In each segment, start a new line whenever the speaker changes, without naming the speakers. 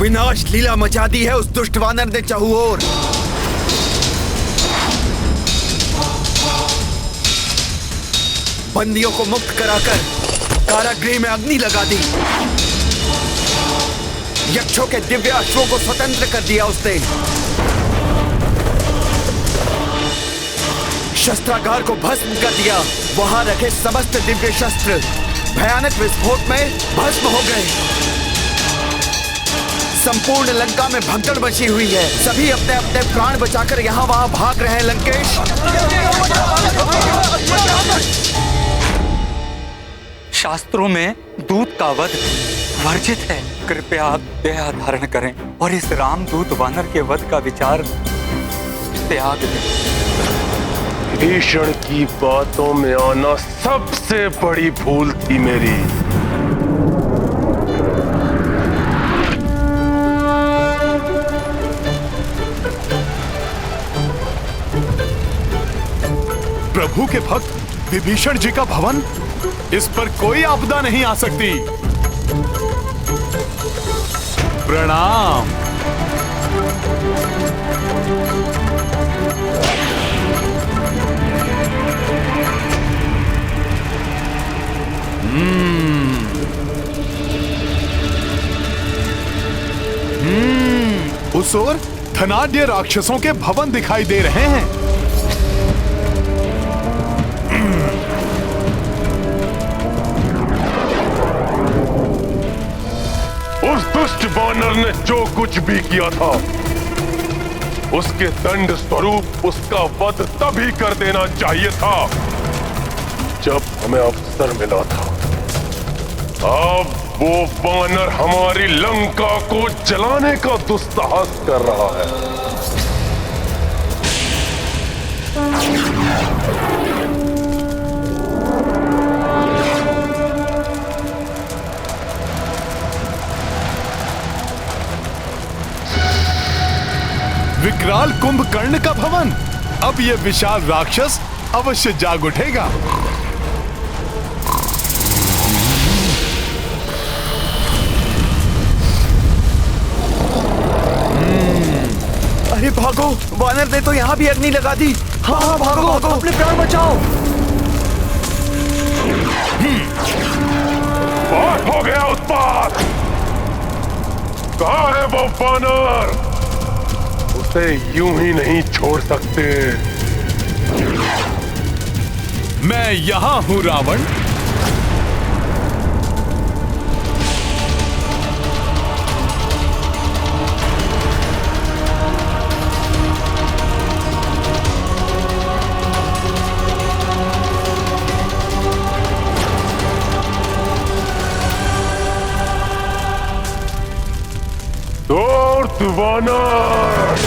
विनाश लीला मचा दी है उस दुष्ट वानर ने चाहूओर। बंदियों को मुक्त कराकर कारागृह में अग्नि लगा दी। यक्षों के दिव्य अश्वों को स्वतंत्र कर दिया उसने। शस्त्रागार को भस्म कर दिया। वहां रखे समस्त दिव्य शस्त्र भयानक विस्फोट में भस्म हो गए। संपूर्ण लंका में भगदड़ मची हुई है। सभी अपने अपने प्राण बचाकर यहाँ वहां भाग रहे हैं। लंकेश,
शास्त्रों में दूत का वध वर्जित है। कृपया आप दया धारण करें और इस रामदूत वानर के वध का विचार त्याग दें।
भीषण की बातों में आना सबसे बड़ी भूल थी मेरी।
प्रभु के भक्त विभीषण जी का भवन, इस पर कोई आपदा नहीं आ सकती। प्रणाम। उस ओर धनाढ्य राक्षसों के भवन दिखाई दे रहे हैं।
उस दुष्ट वानर ने जो कुछ भी किया था, उसके दंड स्वरूप उसका वध तभी कर देना चाहिए था जब हमें अवसर मिला था। अब वो वानर हमारी लंका को जलाने का दुस्साहस कर रहा है।
विकराल कुंभकर्ण का भवन, अब ये विशाल राक्षस अवश्य जाग उठेगा।
अरे भागो, वानर ने तो यहाँ भी अग्नि लगा दी। हाँ हाँ भागो, भागो, अपने प्राण बचाओ।
बहुत हो गया उत्पात। कहाँ है वो वानर? उसे यूं ही नहीं छोड़ सकते।
मैं यहां हूं रावण।
दूत वानर,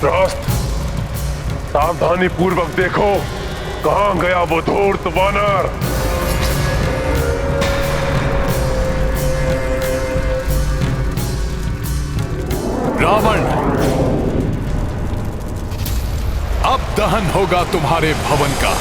त्रस्त, सावधानी पूर्वक देखो, कहां गया वो धूर्त वानर।
रावण, अब दहन होगा तुम्हारे भवन का।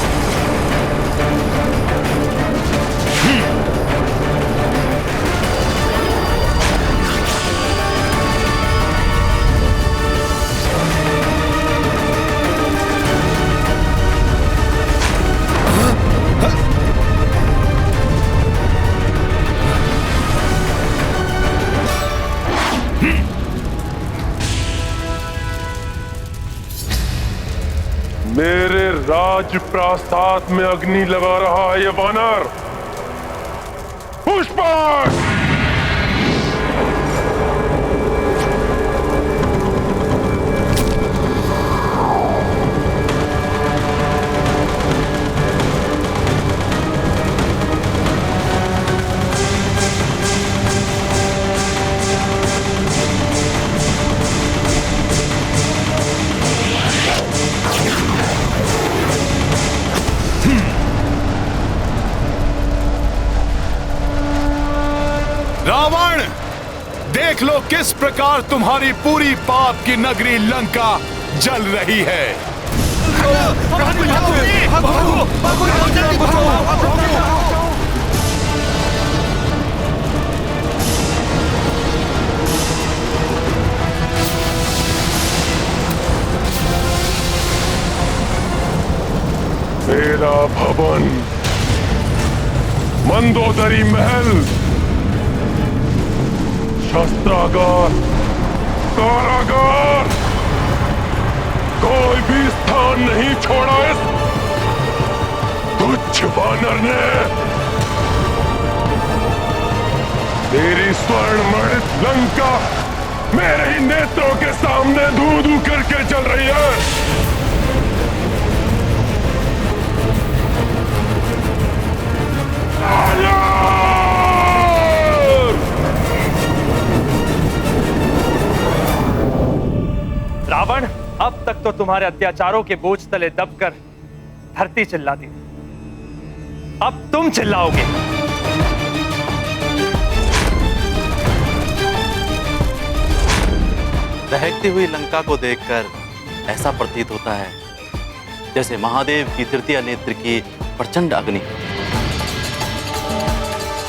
मेरे राजप्रासाद में अग्नि लगा रहा है ये वानर। पुष्पक!
रावण, देख लो किस प्रकार तुम्हारी पूरी पाप की नगरी लंका जल रही है।
मेरा भवन, मंदोदरी महल, शस्त्रागार, कारागार, कोई भी स्थान नहीं छोड़ा इस तुच्छ वानर ने। मेरी स्वर्णमणित लंका मेरे ही नेत्रों के सामने धू धू करके चल रही है।
रावण, अब तक तो तुम्हारे अत्याचारों के बोझ तले दबकर धरती चिल्लाती थी, अब तुम चिल्लाओगे।
दहकती हुई लंका को देखकर ऐसा प्रतीत होता है जैसे महादेव की तृतीय नेत्र की प्रचंड अग्नि।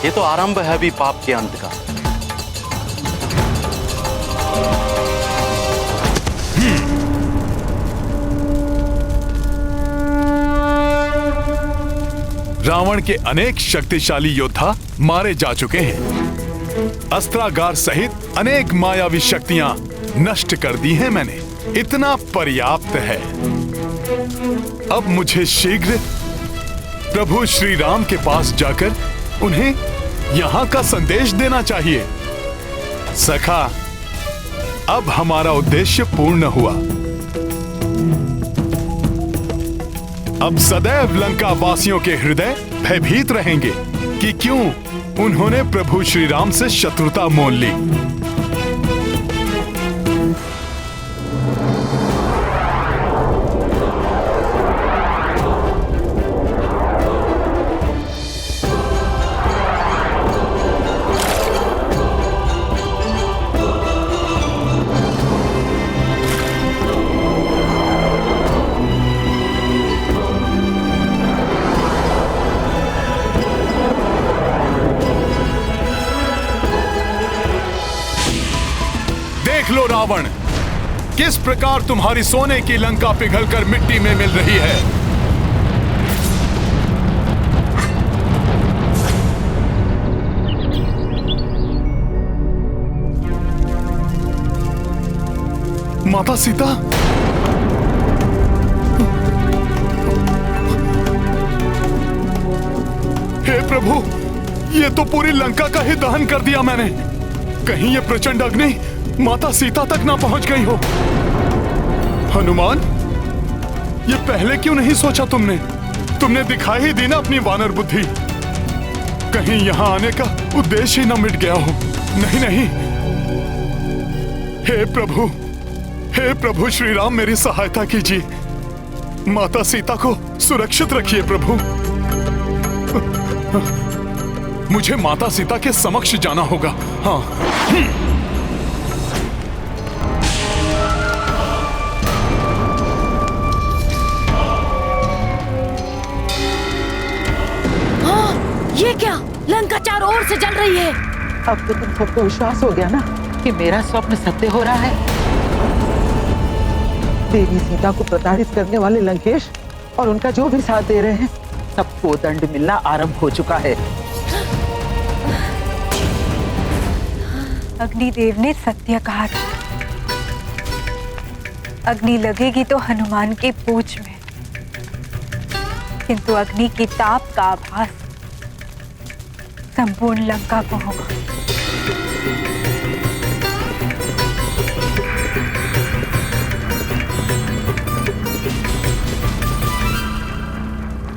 ये तो आरंभ है अभी पाप के अंत का।
रावण के अनेक शक्तिशाली योद्धा मारे जा चुके हैं। अस्त्रागार सहित अनेक मायावी शक्तियां नष्ट कर दी हैं मैंने। इतना पर्याप्त है। अब मुझे शीघ्र प्रभु श्री राम के पास जाकर उन्हें यहां का संदेश देना चाहिए। सखा, अब हमारा उद्देश्य पूर्ण हुआ। अब सदैव लंका वासियों के हृदय भयभीत रहेंगे कि क्यों उन्होंने प्रभु श्री राम से शत्रुता मोल ली। देख लो रावण, किस प्रकार तुम्हारी सोने की लंका पिघलकर मिट्टी में मिल रही है। माता सीता, हे प्रभु, ये तो पूरी लंका का ही दहन कर दिया मैंने। कहीं ये प्रचंड अग्नि माता सीता तक ना पहुंच गई हो। हनुमान, ये पहले क्यों नहीं सोचा तुमने? तुमने दिखाई ही दी ना अपनी वानर बुद्धि। कहीं यहां आने का उद्देश्य ही ना मिट गया हो। नहीं नहीं, हे प्रभु श्री राम, मेरी सहायता कीजिए। माता सीता को सुरक्षित रखिए प्रभु। मुझे माता सीता के समक्ष जाना होगा। हाँ।
ये क्या? लंका चारों ओर से जल रही है।
अब तो तुम सबको विश्वास हो गया ना कि मेरा स्वप्न सत्य हो रहा है। देवी सीता को प्रताड़ित करने वाले लंकेश और उनका जो भी साथ दे रहे हैं, सबको दंड मिलना आरंभ हो चुका है।
अग्निदेव ने सत्य कहा था। अग्नि लगेगी तो हनुमान की पूंछ में, किंतु अग्नि की ताप का आभास संपूर्ण लंका को होगा।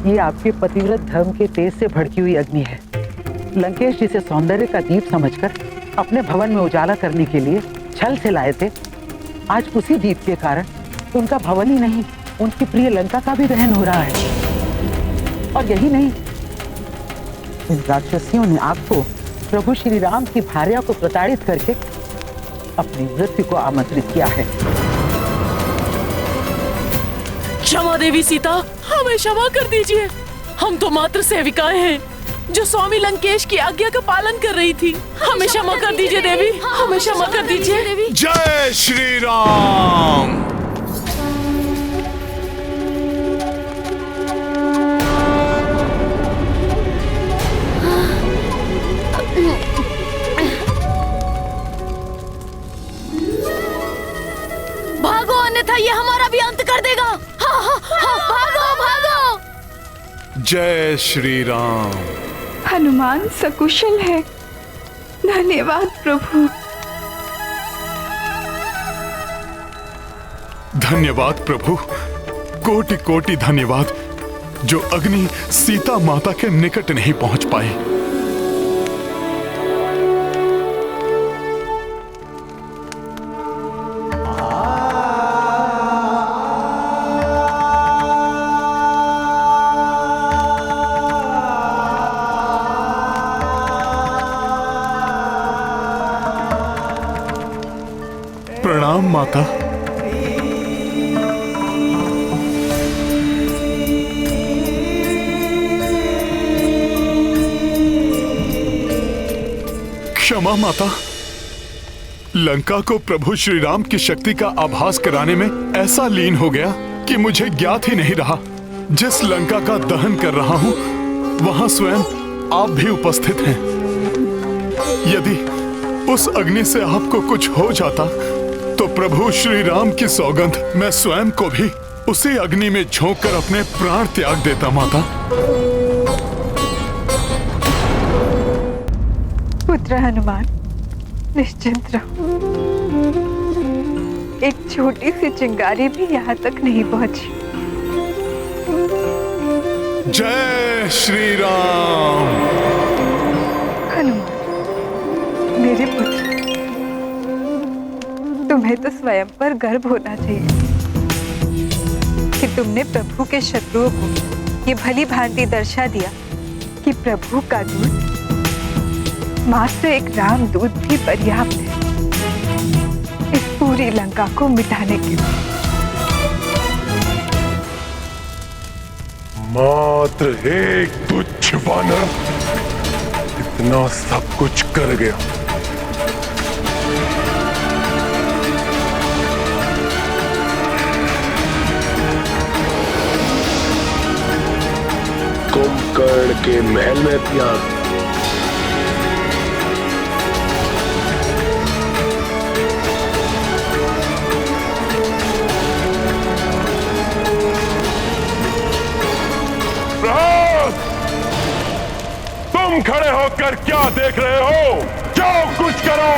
ये आपके पतिव्रत धर्म के तेज से भड़की हुई अग्नि है। लंकेश जिसे सौंदर्य का दीप समझकर अपने भवन में उजाला करने के लिए छल से लाए थे, आज उसी दीप के कारण उनका भवन ही नहीं, उनकी प्रिय लंका का भी दहन हो रहा है। और यही नहीं, इन राक्षसियों ने आपको प्रभु श्री राम की भार्या को प्रताड़ित करके अपनी मृत्यु को आमंत्रित किया है।
क्षमा देवी सीता, हमें क्षमा कर दीजिए। हम तो मात्र सेविकाएं हैं जो स्वामी लंकेश की आज्ञा का पालन कर रही थी। हमें क्षमा कर दीजिए देवी, हमें क्षमा कर दीजिए देवी।
जय श्री राम।
भागो, अन्यथा ये हमारा भी अंत कर देगा। भागो भागो।
जय श्री राम।
हनुमान सकुशल है। धन्यवाद प्रभु।
धन्यवाद प्रभु, कोटि कोटि धन्यवाद जो अग्नि सीता माता के निकट नहीं पहुंच पाए। प्रणाम माता। क्षमा माता, लंका को प्रभु श्री राम की शक्ति का आभास कराने में ऐसा लीन हो गया कि मुझे ज्ञात ही नहीं रहा। जिस लंका का दहन कर रहा हूं वहां स्वयं आप भी उपस्थित हैं। यदि उस अग्नि से आपको कुछ हो जाता तो प्रभु श्री राम की सौगंध मैं स्वयं को भी उसी अग्नि में झोंककर अपने प्राण त्याग देता माता।
पुत्र हनुमान, निश्चिंत रहो। एक छोटी सी चिंगारी भी यहाँ तक नहीं पहुंची।
जय श्री राम।
हनुमान, मेरे पुत्र, तुम्हें तो स्वयं पर गर्व होना चाहिए कि तुमने प्रभु के शत्रुओं को ये भली भांति दर्शा दिया कि प्रभु का दूत मात्र एक राम दूत भी पर्याप्त है इस पूरी लंका को मिटाने के लिए।
मात्र एक तुच्छ वानर इतना सब कुछ कर गया। कुंभकर्ण के महल में त्याग, तुम खड़े होकर क्या देख रहे हो? जाओ कुछ करो।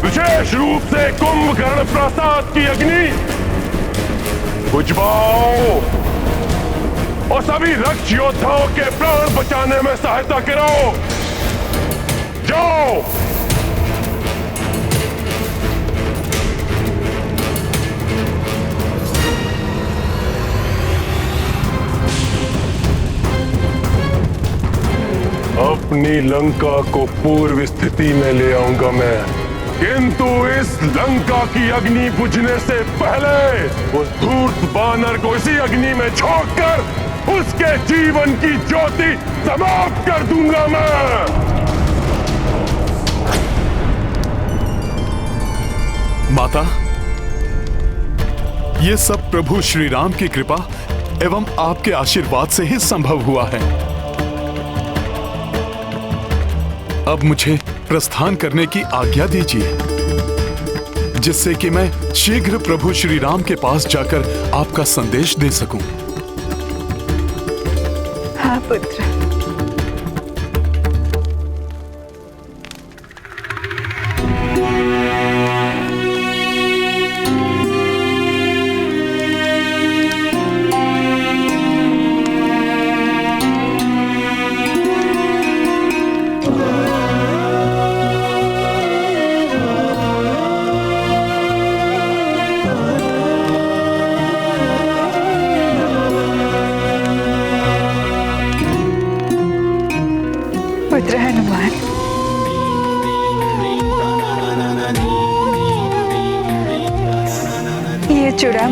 विशेष रूप से कुंभकर्ण प्रासाद की अग्नि बुझवाओ और सभी रक्ष योद्धाओं के प्राण बचाने में सहायता करो। जाओ। अपनी लंका को पूर्व स्थिति में ले आऊंगा मैं, किंतु इस लंका की अग्नि बुझने से पहले उस धूर्त बानर को इसी अग्नि में झोंककर उसके जीवन की ज्योति समाप्त कर दूंगा मैं।
माता, ये सब प्रभु श्री राम की कृपा एवं आपके आशीर्वाद से ही संभव हुआ है। अब मुझे प्रस्थान करने की आज्ञा दीजिए, जिससे कि मैं शीघ्र प्रभु श्री राम के पास जाकर आपका संदेश दे सकूं।
हाँ पुत्र।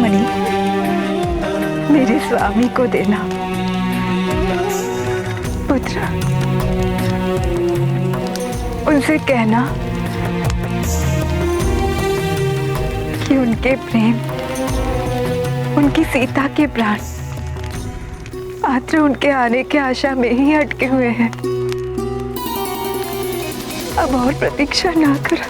मणि मेरे स्वामी को देना। पुत्र, उनसे कहना कि उनके प्रेम, उनकी सीता के प्राण मात्र उनके आने के आशा में ही अटके हुए हैं। अब और प्रतीक्षा ना कर।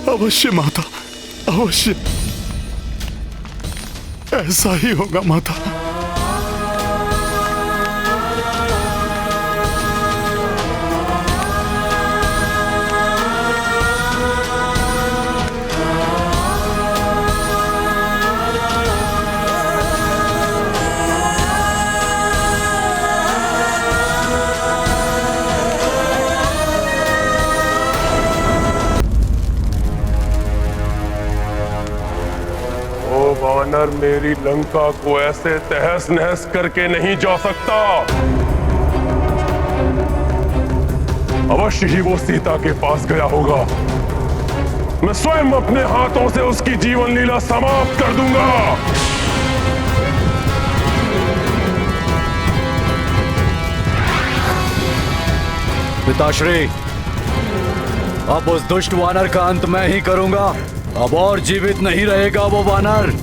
अवश्य माता, अवश्य ऐसा ही होगा माता।
वानर मेरी लंका को ऐसे तहस नहस करके नहीं जा सकता। अवश्य ही वो सीता के पास गया होगा। मैं स्वयं अपने हाथों से उसकी जीवन लीला समाप्त कर दूंगा।
पिताश्री, अब उस दुष्ट वानर का अंत मैं ही करूंगा। अब और जीवित नहीं रहेगा वो वानर।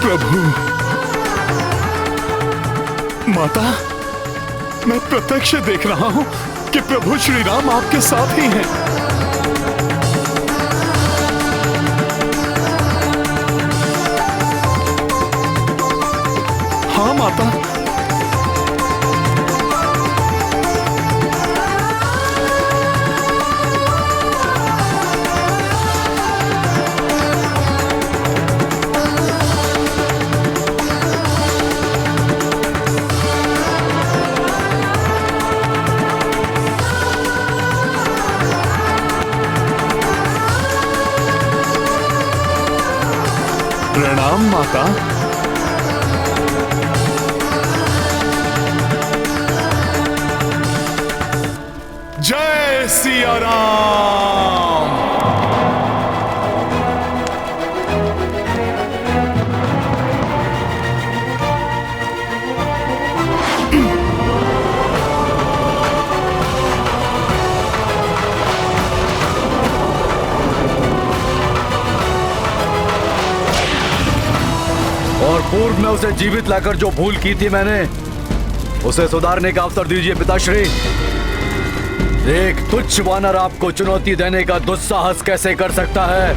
प्रभु, माता, मैं प्रत्यक्ष देख रहा हूं कि प्रभु श्री राम आपके साथ ही हैं। हाँ माता, प्रणाम माता। जय सिया राम।
और पूर्व में उसे जीवित लाकर जो भूल की थी मैंने, उसे सुधारने का अवसर दीजिए पिताश्री। एक तुच्छ वानर आपको चुनौती देने का दुस्साहस कैसे कर सकता है?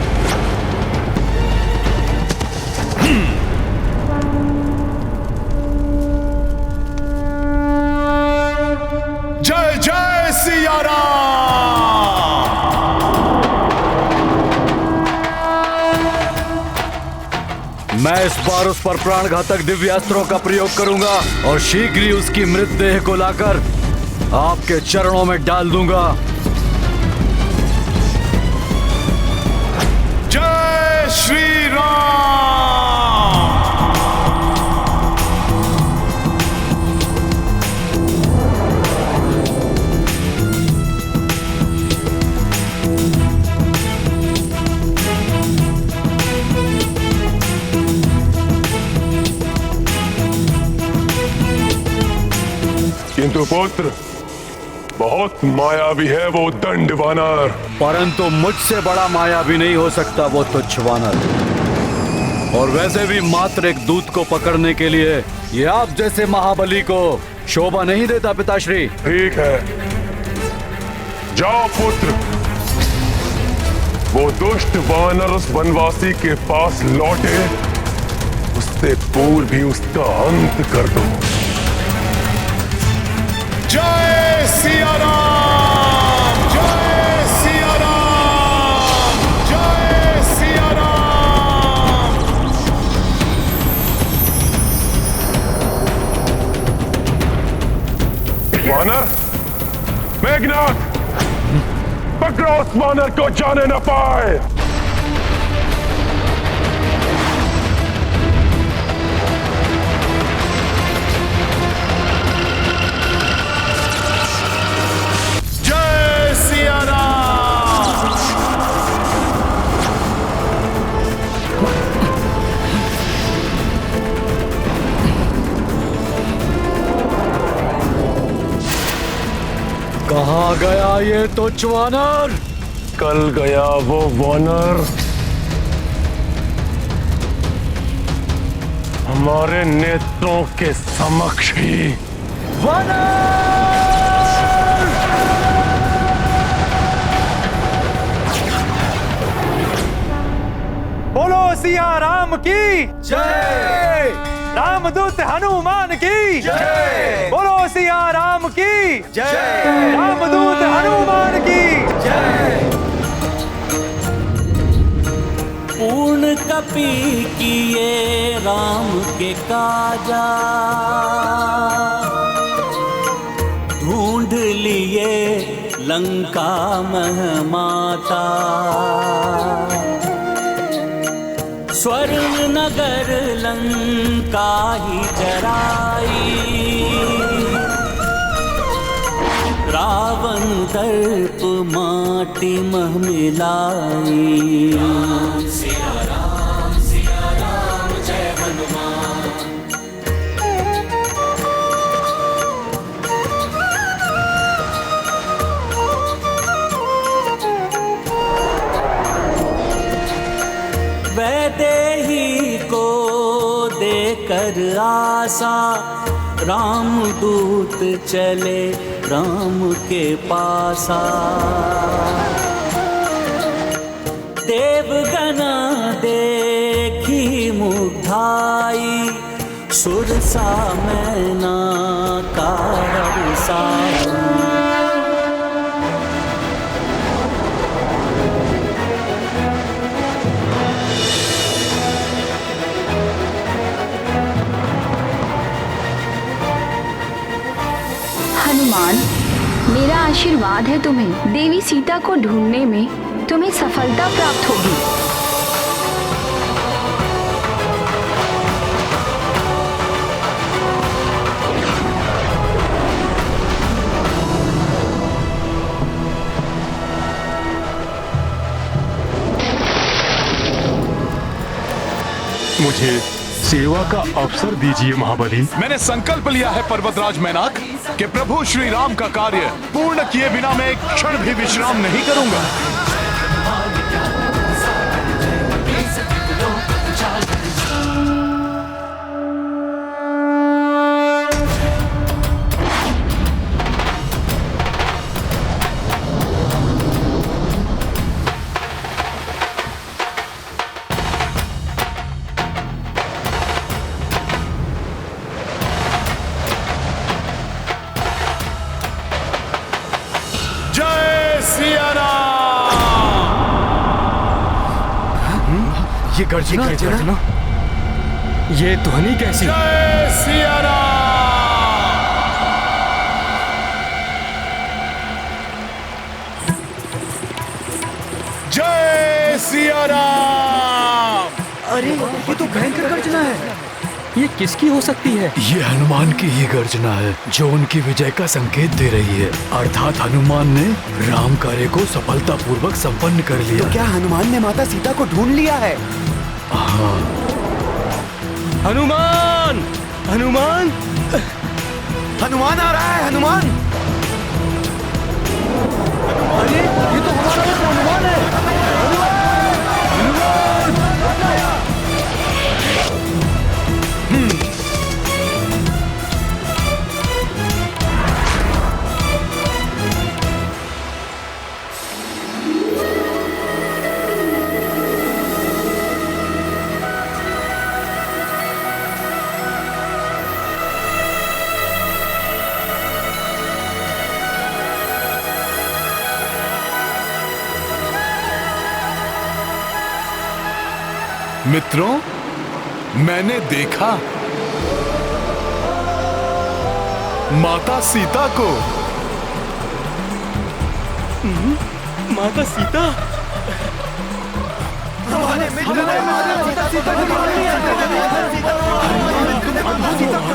जय जय सिया राम।
मैं इस बार उस पर प्राणघातक दिव्यास्त्रों का प्रयोग करूंगा और शीघ्र ही उसकी मृतदेह को लाकर आपके चरणों में डाल दूंगा।
जय श्री राम।
किंतु पुत्र, बहुत मायावी है वो दंड वानर।
परंतु मुझसे बड़ा मायावी नहीं हो सकता वो तुच्छ वानर। और वैसे भी मात्र एक दूत को पकड़ने के लिए ये आप जैसे महाबली को शोभा नहीं देता पिताश्री।
ठीक है, जाओ पुत्र, वो दुष्ट वानर उस वनवासी के पास लौटे, उससे पूर्व ही उसका अंत कर दो।
जय सिया राम, जय सिया राम, जय सिया राम।
वानर, मेघनाथ, पकड़ो उस वानर को, जाने न पाए।
जय सिया राम।
कहाँ गया ये तुच्छ वानर?
कल गया वो वानर हमारे नेत्रों के समक्ष ही।
बोलो सिया राम की
जय।
रामदूत हनुमान की
जय।
बोलो सिया राम की
जय।
रामदूत हनुमान की
जय।
पूर्ण कपि किए राम के काजा, ढूंढ लिए लंका महमाता। स्वर्ण नगर लंका ही जराई, रावण दर्प माटी मह मिलाई। सिया राम जय हनुमान। वैदेही को देकर आशा, रामदूत चले राम के पासा। देवगना देखी मुग्धाई, सुरसा मैना का हरसा।
हनुमान, मेरा आशीर्वाद है तुम्हें। देवी सीता को ढूंढने में तुम्हें सफलता प्राप्त होगी।
मुझे सेवा का अवसर दीजिए महाबली।
मैंने संकल्प लिया है पर्वतराज मैनाक कि प्रभु श्री राम का कार्य पूर्ण किए बिना मैं एक क्षण भी विश्राम नहीं करूंगा।
ये गर्जना, ये ध्वनि कैसी?
जय सिया राम। जय सिया राम।
अरे ये तो भयंकर गर्जना है। ये किसकी हो सकती है?
ये हनुमान की ही गर्जना है जो उनकी विजय का संकेत दे रही है। अर्थात हनुमान ने राम कार्य को सफलतापूर्वक संपन्न कर लिया।
तो क्या हनुमान ने माता सीता को ढूंढ लिया है?
हनुमान, हनुमान,
हनुमान आ रहा है, हनुमान।
अरे ये तो हमारा मित्र हनुमान है।
मित्रों, मैंने देखा माता सीता को।
माता सीता?
हमारे मित्र ने माता सीता को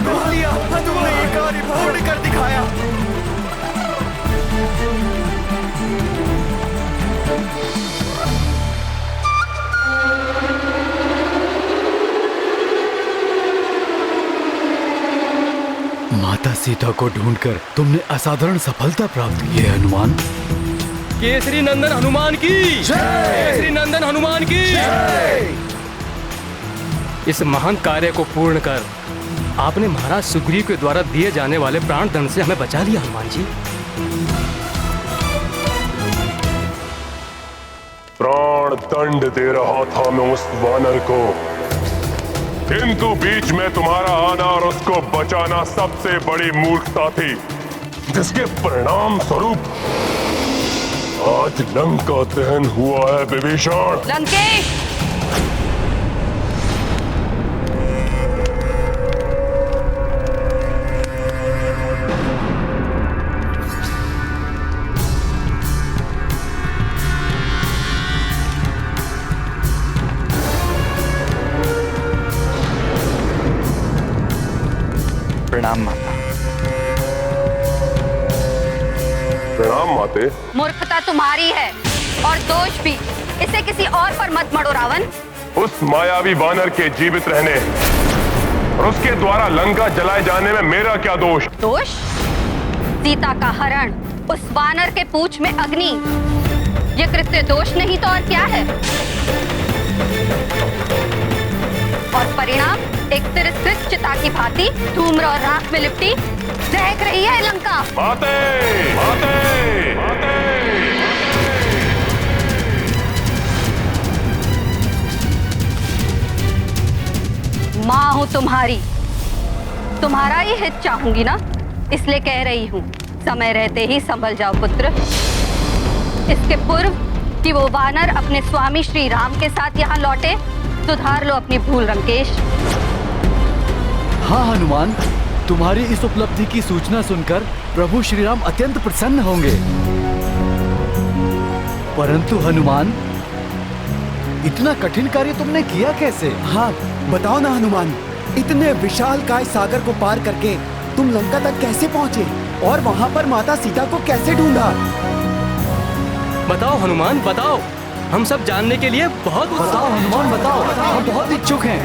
ढूंढ लिया। तुमने ये कार्य पूर्ण कर दिखाया।
माता सीता को ढूंढकर तुमने असाधारण सफलता प्राप्त की है हनुमान।
केसरी नंदन हनुमान की केसरी नंदन हनुमान की। इस महान कार्य को पूर्ण कर आपने महाराज सुग्रीव के द्वारा दिए जाने वाले प्राण दंड से हमें बचा लिया हनुमान जी।
प्राण दंड दे रहा था मैं उस वानर को, किंतु बीच में तुम्हारा आना और उसको बचाना सबसे बड़ी मूर्खता थी, जिसके परिणाम स्वरूप आज लंका दहन हुआ है। विभीषण,
लंकेश,
प्रणाम माता।
प्रणाम माते।
मूर्खता तुम्हारी है और दोष भी। इसे किसी और पर मत मढ़ो रावण।
उस मायावी वानर के जीवित रहने और उसके द्वारा लंका जलाए जाने में मेरा क्या दोष?
दोष? सीता का हरण, उस वानर के पूंछ में अग्नि, ये कृत्य दोष नहीं तो और क्या है? और परिणाम एक तिरस्कृत चिता की भांति धूम्र और राख में लिपटी दहक रही है लंका।
माते, माते, माते।
माँ हूँ तुम्हारी, तुम्हारा ही हित चाहूंगी ना, इसलिए कह रही हूँ समय रहते ही संभल जाओ पुत्र। इसके पूर्व कि वो वानर अपने स्वामी श्री राम के साथ यहाँ लौटे, सुधार लो अपनी भूल लंकेश।
हाँ हनुमान, तुम्हारी इस उपलब्धि की सूचना सुनकर प्रभु श्री राम अत्यंत प्रसन्न होंगे। परंतु हनुमान, इतना कठिन कार्य तुमने किया कैसे?
हाँ बताओ ना हनुमान, इतने विशाल काय सागर को पार करके तुम लंका तक कैसे पहुँचे और वहाँ पर माता सीता को कैसे ढूंढा?
बताओ हनुमान, बताओ, हम सब जानने के लिए बहुत
बताओ हनुमान, बताओ, हम बहुत इच्छुक हैं।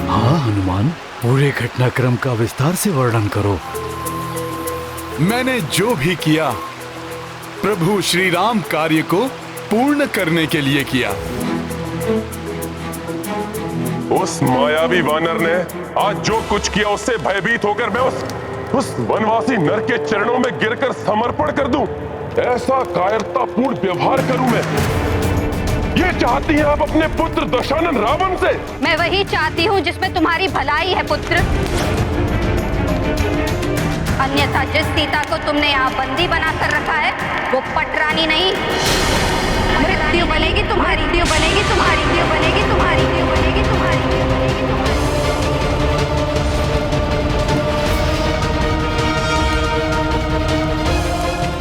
हाँ हनुमान, पूरे घटनाक्रम का विस्तार से वर्णन करो।
मैंने जो भी किया प्रभु श्री राम कार्य को पूर्ण करने के लिए किया।
उस मायावी वानर ने आज जो कुछ किया उससे भयभीत होकर मैं उस वनवासी नर के चरणों में गिरकर समर्पण कर दूं? ऐसा कायरतापूर्ण व्यवहार करूं मैं? ये चाहती हैं आप अपने पुत्र दशानन रावण से?
मैं वही चाहती हूँ जिसमें तुम्हारी भलाई है पुत्र। अन्यथा जिस सीता को तुमने यहाँ बंदी बनाकर रखा है वो पटरानी नहीं, मृत्यु बनेगी तुम्हारी, मृत्यु बनेगी तुम्हारी, मृत्यु बनेगी तुम्हारी, मृत्यु बनेगी तुम्हारी।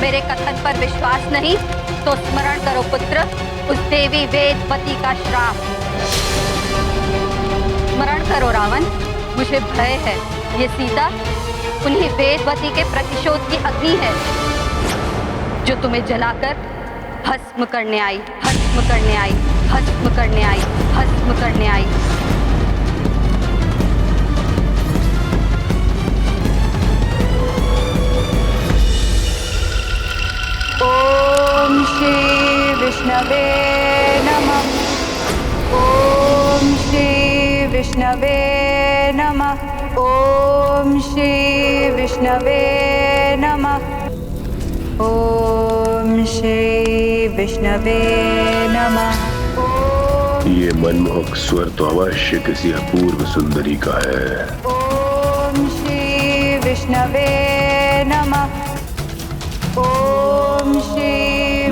मेरे कथन पर विश्वास नहीं तो स्मरण करो पुत्र उस देवी वेदवती का श्राप। स्मरण करो रावण, मुझे भय है ये सीता उन्हीं वेदवती के प्रतिशोध की अग्नि है जो तुम्हें जलाकर भस्म करने आई, भस्म करने आई, भस्म करने आई, भस्म करने आई।
विष्णवे नमः। ओम श्री विष्णवे नमः। ओम श्री विष्णवे नमः। ओम श्री विष्णवे नमः।
ये मनमोहक स्वर तो अवश्य किसी अपूर्व सुंदरी का है।
ओम श्री विष्णवे नमः। ओम श्री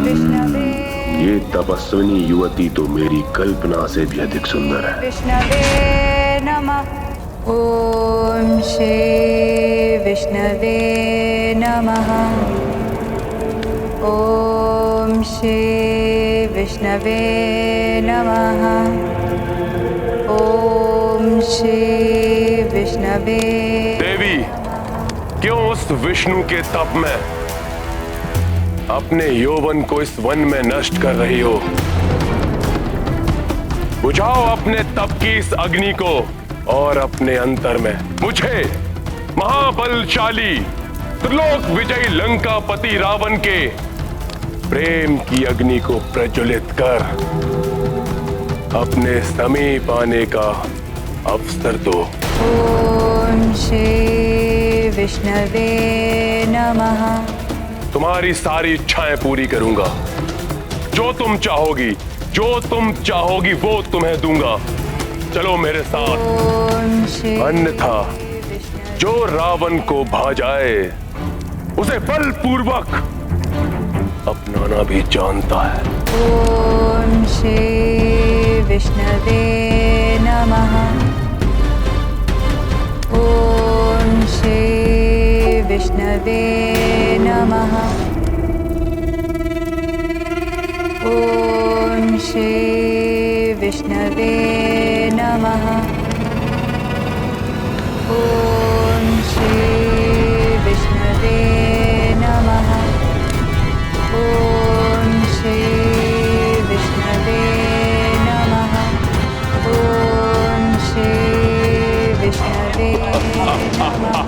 विष्णवे।
ये तपस्विनी युवती तो मेरी कल्पना से भी अधिक सुंदर है।
विष्णवे नमः। ओम श्री विष्णवे नमः। ओम श्री विष्णवे नमः। ओम श्री विष्णवे।
देवी, क्यों उस विष्णु के तप में अपने यौवन को इस वन में नष्ट कर रही हो? बुझाओ अपने तप की इस अग्नि को और अपने अंतर में मुझे महाबलशाली त्रिलोक विजयी लंकापति रावण के प्रेम की अग्नि को प्रज्वलित कर अपने समीप आने का अवसर दो।
ओम श्री विष्णवे नमः।
तुम्हारी सारी इच्छाएं पूरी करूंगा। जो तुम चाहोगी वो तुम्हें दूंगा। चलो मेरे साथ, अन्यथा जो रावण को भा जाए उसे बलपूर्वक अपनाना भी जानता है।
ओम श्री विष्णवे नमः। ओम श्री विष्णवे नमः। ओम श्री विष्णवे नमः। ओम श्री विष्णवे नमः। ओम श्री विष्णवे नमः। ओम श्री विष्णवे नमः।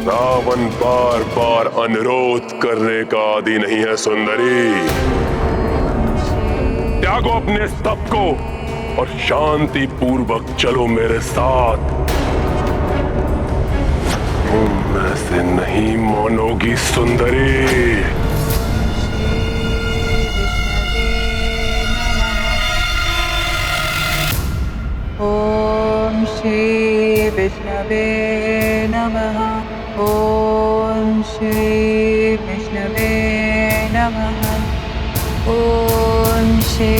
रावण बार बार अनुरोध करने का आदि नहीं है सुंदरी। त्यागो अपने स्तप को और शांति पूर्वक चलो मेरे साथ। तुम ऐसे नहीं मानोगी सुंदरी।
ओम श्री विष्णवे नमः। ओम श्री विष्णवे नमः। ओम श्री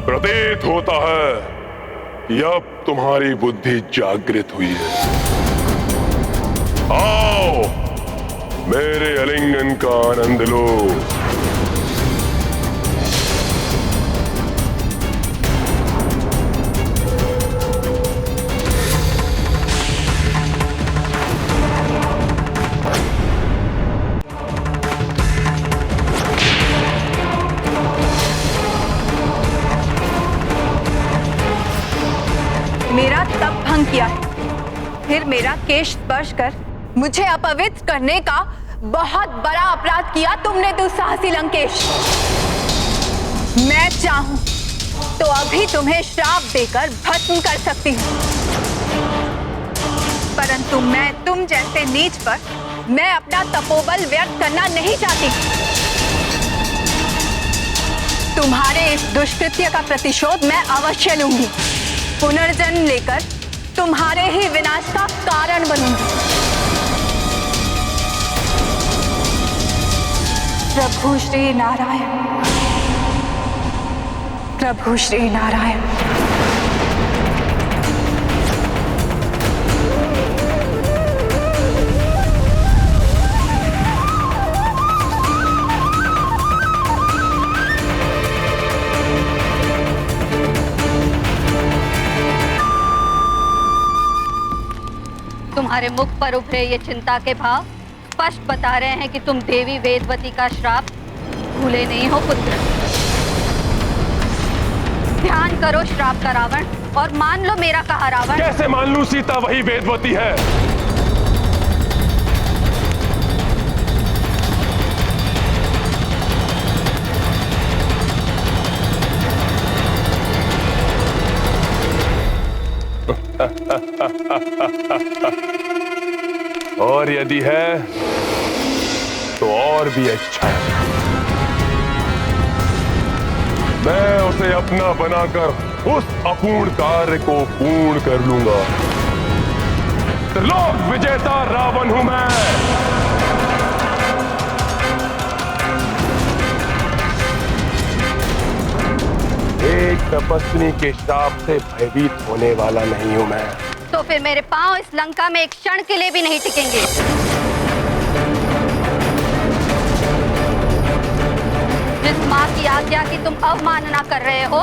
प्रतीत होता है कि अब तुम्हारी बुद्धि जागृत हुई है। आओ मेरे आलिंगन का आनंद लो।
मेरा तप भंग किया है, फिर मेरा केश स्पर्श कर मुझे अपवित्र करने का बहुत बड़ा अपराध किया तुमने दुस्साहसी लंकेश। मैं चाहूं तो अभी तुम्हें श्राप देकर भस्म कर सकती हूं, परंतु मैं तुम जैसे नीच पर मैं अपना तपोबल व्यर्थ करना नहीं चाहती। तुम्हारे इस दुष्कृत्य का प्रतिशोध मैं अवश्य लूंगी। पुनर्जन्म लेकर तुम्हारे ही विनाश का कारण बनूंगी। प्रभु श्री नारायण। प्रभु श्री नारायण।
तुम्हारे मुख पर उभरे ये चिंता के भाव स्पष्ट बता रहे हैं कि तुम देवी वेदवती का श्राप भूले नहीं हो पुत्र। ध्यान करो श्राप का रावण, और मान लो मेरा कहा रावण।
कैसे मान लूं? सीता वही वेदवती है। और यदि है तो और भी अच्छा है। मैं उसे अपना बनाकर उस अपूर्ण कार्य को पूर्ण कर लूंगा। त्रिलोक विजेता रावण हूं मैं। एक तपस्विनी के श्राप से भयभीत होने वाला नहीं हूं मैं।
तो फिर मेरे पांव इस लंका में एक क्षण के लिए भी नहीं टिकेंगे। जिस माँ की आज्ञा की तुम अवमानना कर रहे हो,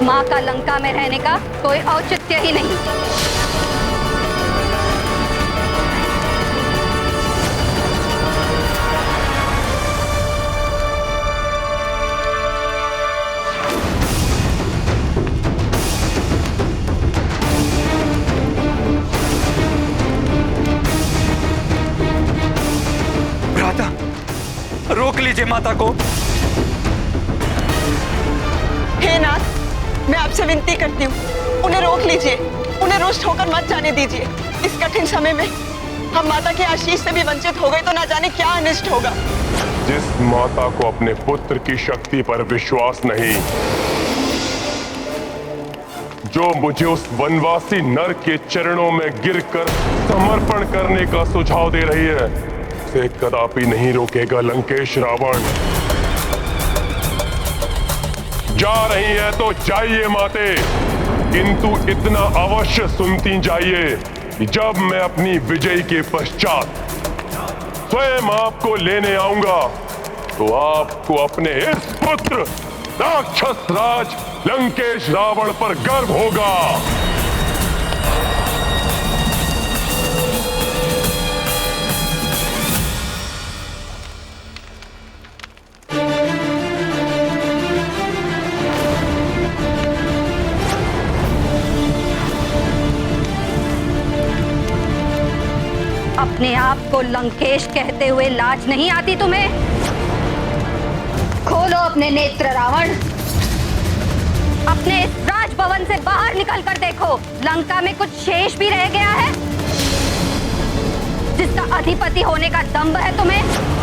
माँ का लंका में रहने का कोई औचित्य ही नहीं।
रोक लीजिए माता को।
हे नाथ, मैं आपसे विनती करती हूँ, उन्हें रोक लीजिए, उन्हें रुष्ट होकर मत जाने दीजिए। इस कठिन समय में हम माता के आशीष से भी वंचित हो गए तो ना जाने क्या अनिष्ट होगा।
जिस माता को अपने पुत्र की शक्ति पर विश्वास नहीं, जो मुझे उस वनवासी नर के चरणों में गिरकर समर्पण करने का सुझाव दे रही है, उसे कदापि नहीं रोकेगा लंकेश रावण। जा रही है तो जाइए माते, किंतु इतना अवश्य सुनती जाइए कि जब मैं अपनी विजय के पश्चात स्वयं आपको लेने आऊंगा तो आपको अपने इस पुत्र राक्षस राज लंकेश रावण पर गर्व होगा।
अपने आप को लंकेश कहते हुए लाज नहीं आती तुम्हें? खोलो अपने नेत्र रावण, अपने इस राजभवन से बाहर निकल कर देखो, लंका में कुछ शेष भी रह गया है जिसका अधिपति होने का दंभ है तुम्हें?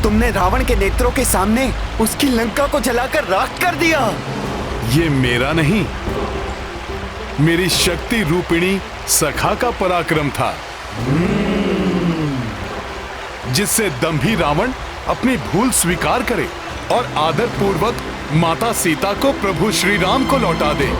तुमने रावण के नेत्रों के सामने उसकी लंका को जलाकर राख कर दिया।
ये मेरा नहीं, मेरी शक्ति रूपिणी सखा का पराक्रम था, जिससे दंभी रावण अपनी भूल स्वीकार करे और आदर पूर्वक माता सीता को प्रभु श्री राम को लौटा दे।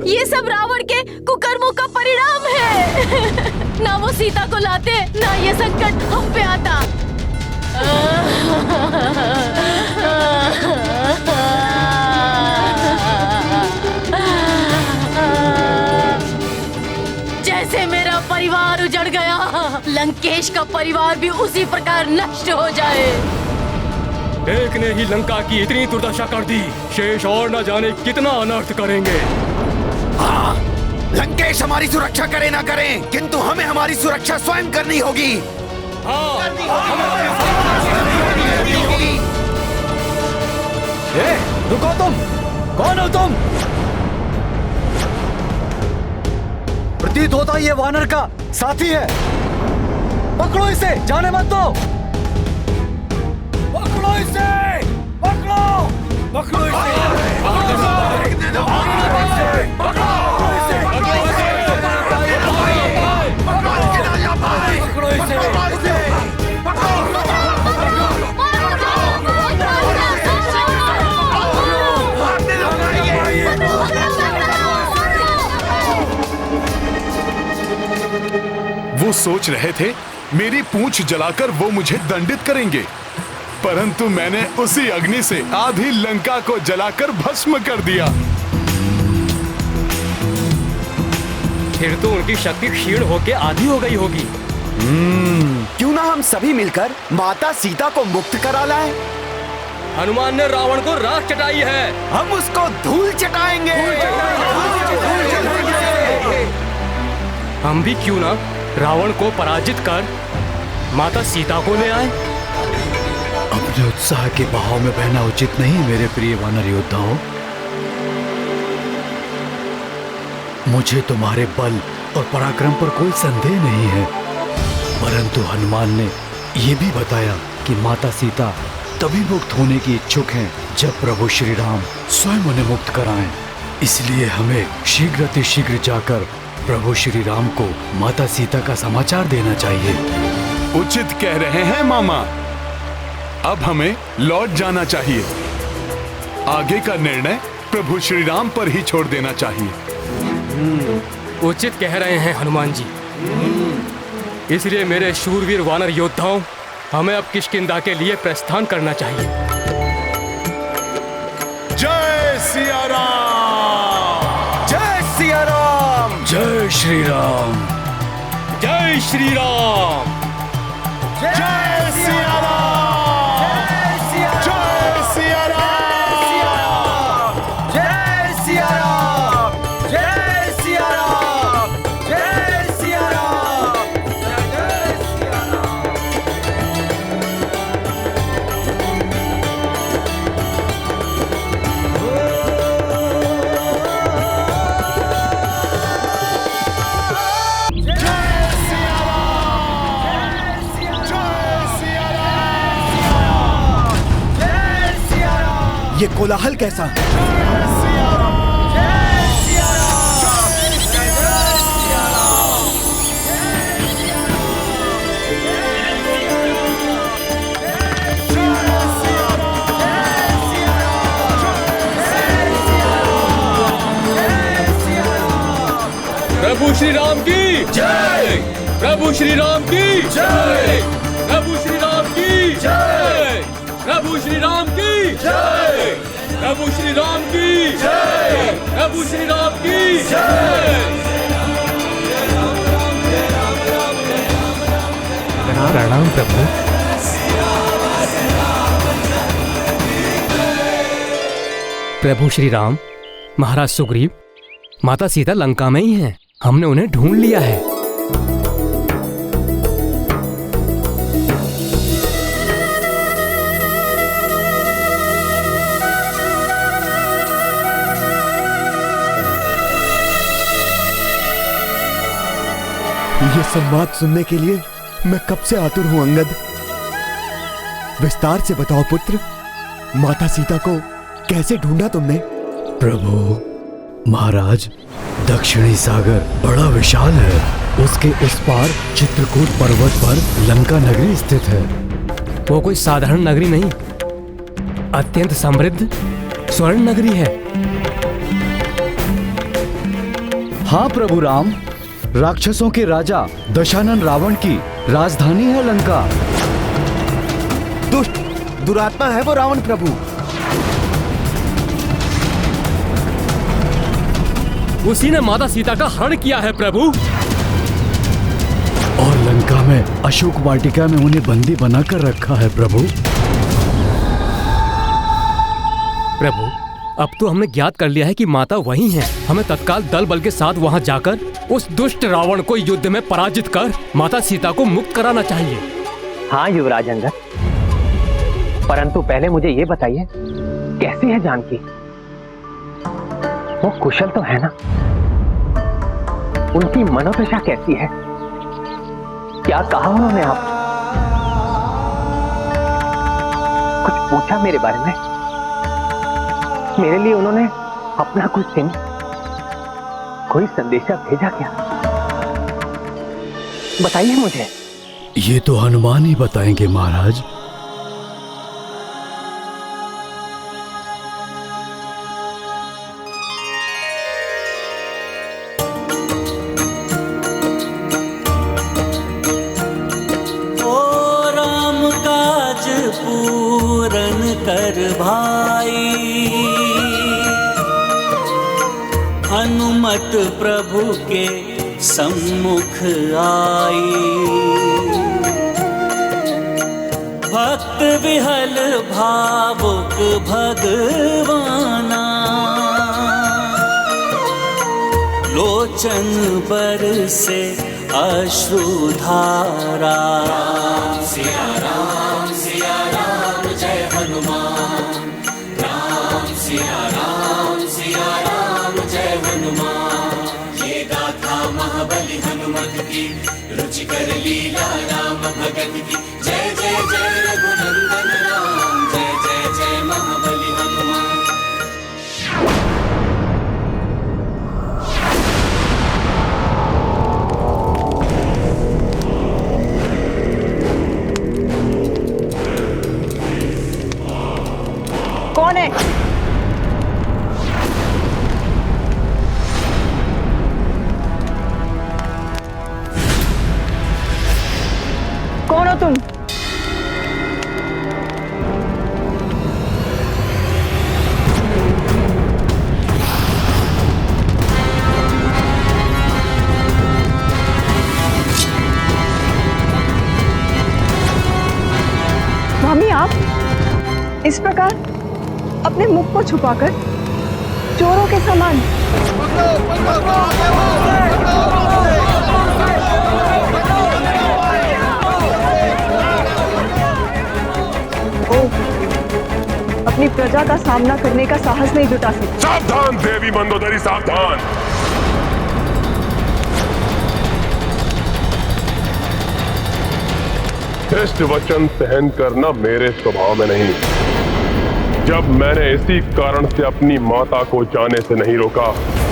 ये सब रावण के कुकर्मों का परिणाम है। ना वो सीता को लाते, ना ये संकट हम पे आता। जैसे मेरा परिवार उजड़ गया, लंकेश का परिवार भी उसी प्रकार नष्ट हो जाए।
एक ने ही लंका की इतनी दुर्दशा कर दी, शेष और न जाने कितना अनर्थ करेंगे।
हाँ, लंकेश हमारी सुरक्षा करे ना करे, किंतु हमें हमारी सुरक्षा स्वयं करनी होगी।
रुको तुम, कौन हो तुम? प्रतीत होता ये वानर का साथी है। पकड़ो इसे, जाने मत दो। पकड़ो इसे, पकड़ो, पकड़ो इसे,
वो सोच रहे थे मेरी पूंछ जलाकर वो मुझे दंडित करेंगे, परंतु मैंने उसी अग्नि से आधी लंका को जलाकर भस्म कर दिया।
फिर तो उनकी शक्ति क्षीण होकर आधी हो गई होगी।
क्यों ना हम सभी मिलकर माता सीता को मुक्त करा लाएं?
हनुमान ने रावण को राख चटाई है,
हम उसको धूल चटाएंगे।
हम भी क्यों ना रावण को पराजित कर माता सीता को ले आए।
अपने उत्साह के बहाव में बहना उचित नहीं मेरे प्रिय वानर योद्धाओं। मुझे तुम्हारे बल और पराक्रम पर कोई संदेह नहीं है, परंतु हनुमान ने यह भी बताया कि माता सीता तभी मुक्त होने की इच्छुक हैं जब प्रभु श्री राम स्वयं उन्हें मुक्त कराएं। इसलिए हमें शीघ्र जाकर प्रभु श्री राम को माता सीता का समाचार देना चाहिए।
उचित कह रहे हैं मामा। अब हमें लौट जाना चाहिए। आगे का निर्णय प्रभु श्री राम पर ही छोड़ देना चाहिए।
उचित कह रहे हैं हनुमान जी। इसलिए मेरे शूरवीर वानर योद्धाओं, हमें अब किष्किंधा के लिए प्रस्थान करना चाहिए।
जय सिया राम,
जय सिया राम,
जय श्री राम,
जय श्री राम,
जय सिया राम, जय सिया राम,
जय सिया राम, जय सिया राम, जय सिया राम, जय सिया राम। ये कोलाहल कैसा?
प्रभु श्री राम की जय, प्रभु श्री राम की जय, प्रभु श्री राम की जय, प्रभु श्री राम की जय, प्रभु श्री राम की जय, प्रभु श्री राम की जय। प्रणाम प्रभु। प्रभु श्री राम, महाराज सुग्रीव, माता सीता लंका में ही हैं। हमने उन्हें ढूंढ लिया है।
ये संवाद सुनने के लिए मैं कब से आतुर हूं अंगद। विस्तार से बताओ पुत्र, माता सीता को कैसे ढूंढा तुमने?
प्रभु महाराज, दक्षिणी सागर बड़ा विशाल है। उसके उस पार चित्रकूट पर्वत पर लंका नगरी स्थित है।
वो कोई साधारण नगरी नहीं, अत्यंत समृद्ध स्वर्ण नगरी है।
हाँ प्रभु राम, राक्षसों के राजा दशानन रावण की राजधानी है लंका।
दुष्ट दुरात्मा है वो रावण प्रभु।
उसी ने माता सीता का हरण किया है प्रभु।
और लंका में अशोक वाटिका में उन्हें बंदी बनाकर रखा है प्रभु।
प्रभु, अब तो हमने ज्ञात कर लिया है कि माता वही हैं। हमें तत्काल दल बल के साथ वहां जाकर उस दुष्ट रावण को युद्ध में पराजित कर माता सीता को मुक्त कराना चाहिए।
हाँ युवराज अंगद, परंतु पहले मुझे ये बताइए, कैसी है जानकी? वो कुशल तो है ना? उनकी मनोदशा कैसी है? क्या कहा उन्होंने आप? कुछ पूछा मेरे बारे में? मेरे लिए उन्होंने अपना कुछ चिन्ह, कोई संदेशा भेजा क्या? बताइए मुझे।
ये तो हनुमान ही बताएंगे महाराज।
पूरन कर भाई, हनुमत प्रभु के सम्मुख आई। भक्त विहल भावुक भगवाना, लोचन बरसे अश्रुधारा। सिया राम जय हनुमान, राम सिया राम जय हनुमान। ये गाथा महाबली हनुमत की, रुचिकर लीला राम भगत की। जय जय जय रघुनंदन राम, जय जय जय महाबली हनुमान।
कौन है? कौन हो तुम? स्वामी, आप इस प्रकार अपने मुख को छुपाकर चोरों के समान। अपनी प्रजा का सामना करने का साहस नहीं जुटा सकते।
सावधान देवी मंदोदरी, सावधान। श्रेष्ठ वचन सहन करना मेरे स्वभाव में नहीं। जब मैंने इसी कारण से अपनी माता को जाने से नहीं रोका,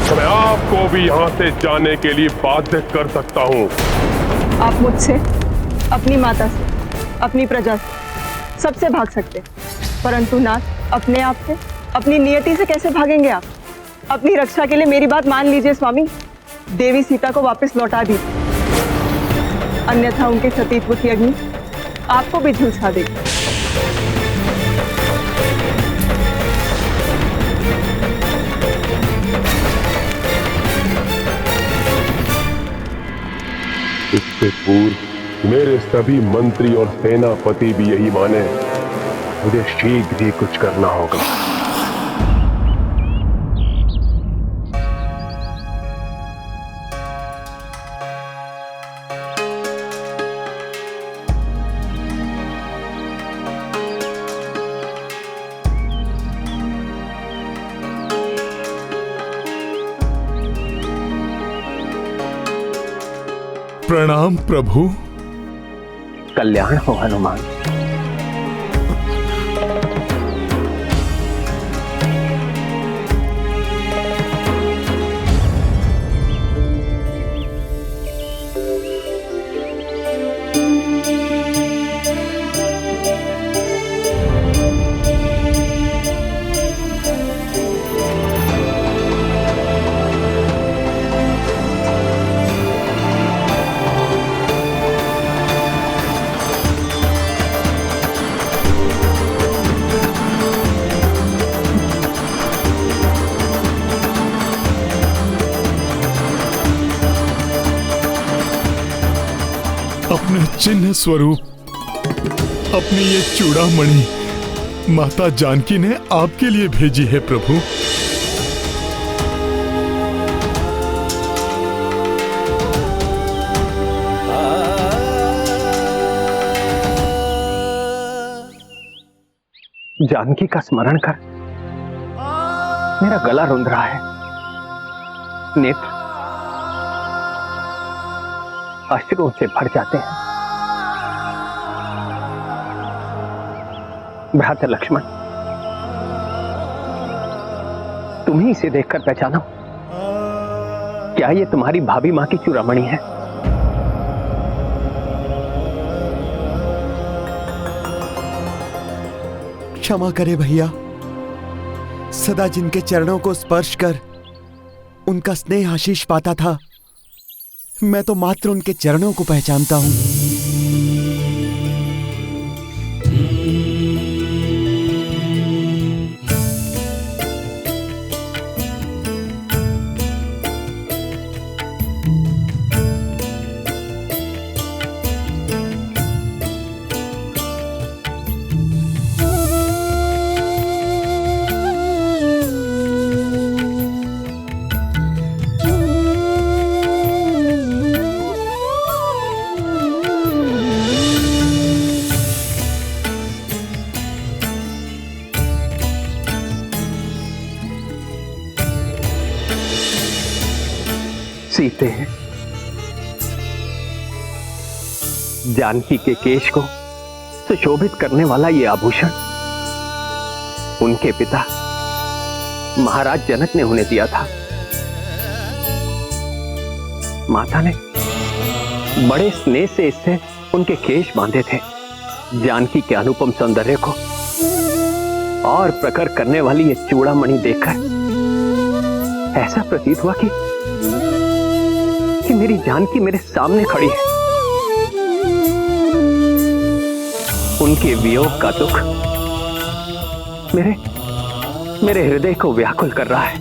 तो मैं आपको भी यहाँ से जाने के लिए बाध्य कर सकता हूँ।
आप मुझसे, अपनी माता से, अपनी प्रजा से, सबसे भाग सकते, परंतु नाथ अपने आप से, अपनी नियति से कैसे भागेंगे आप? अपनी रक्षा के लिए मेरी बात मान लीजिए स्वामी। देवी सीता को वापस लौटा दीजिए, अन्यथा उनके सतीत्व की अग्नि आपको भी झुलसा देगी।
इससे पूर्व मेरे सभी मंत्री और सेनापति भी यही माने, मुझे शीघ्र ही कुछ करना होगा।
प्रणाम प्रभु।
कल्याण हो हनुमान।
अपने चिन्ह स्वरूप, अपनी ये चूड़ामणि माता जानकी ने आपके लिए भेजी है प्रभु।
जानकी का स्मरण कर मेरा गला रुंध रहा है, नेत्र अश्रुओं से भर जाते हैं। भ्राता लक्ष्मण, तुम ही इसे देखकर पहचानो, क्या ये तुम्हारी भाभी मां की चूड़ामणि है?
क्षमा करे भैया, सदा जिनके चरणों को स्पर्श कर उनका स्नेह आशीष पाता था, मैं तो मात्र उनके चरणों को पहचानता हूं।
सीते हैं जानकी के केश को सुशोभित करने वाला ये आभूषण उनके पिता महाराज जनक ने उन्हें दिया था। माता ने बड़े स्नेह से इससे उनके केश बांधे थे। जानकी के अनुपम सौंदर्य को और प्रखर करने वाली ये चूड़ामणि देखकर ऐसा प्रतीत हुआ कि मेरी जानकी मेरे सामने खड़ी है। उनके वियोग का दुख मेरे हृदय को व्याकुल कर रहा है।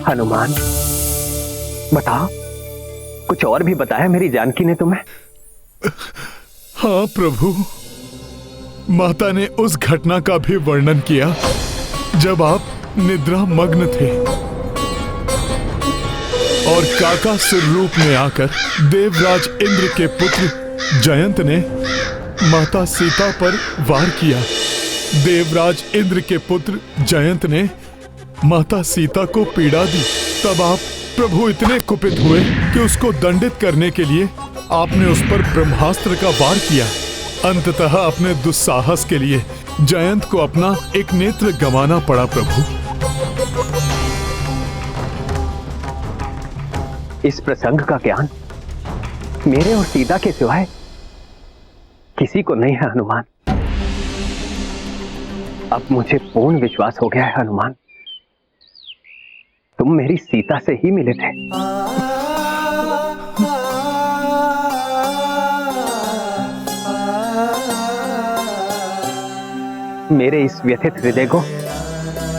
हनुमान, बताओ, कुछ और भी बताया मेरी जानकी ने तुम्हें?
हाँ प्रभु, माता ने उस घटना का भी वर्णन किया जब आप निद्रा मग्न थे और काका स्वरूप में आकर देवराज इंद्र के पुत्र जयंत ने माता सीता पर वार किया। देवराज इंद्र के पुत्र जयंत ने माता सीता को पीड़ा दी। तब आप प्रभु इतने कुपित हुए कि उसको दंडित करने के लिए आपने उस पर ब्रह्मास्त्र का वार किया। अंततः अपने दुस्साहस के लिए जयंत को अपना एक नेत्र गंवाना पड़ा। प्रभु,
इस प्रसंग का ज्ञान मेरे और सीता के सिवाय किसी को नहीं है हनुमान। अब मुझे पूर्ण विश्वास हो गया है हनुमान, तुम मेरी सीता से ही मिले थे। मेरे इस व्यथित हृदय को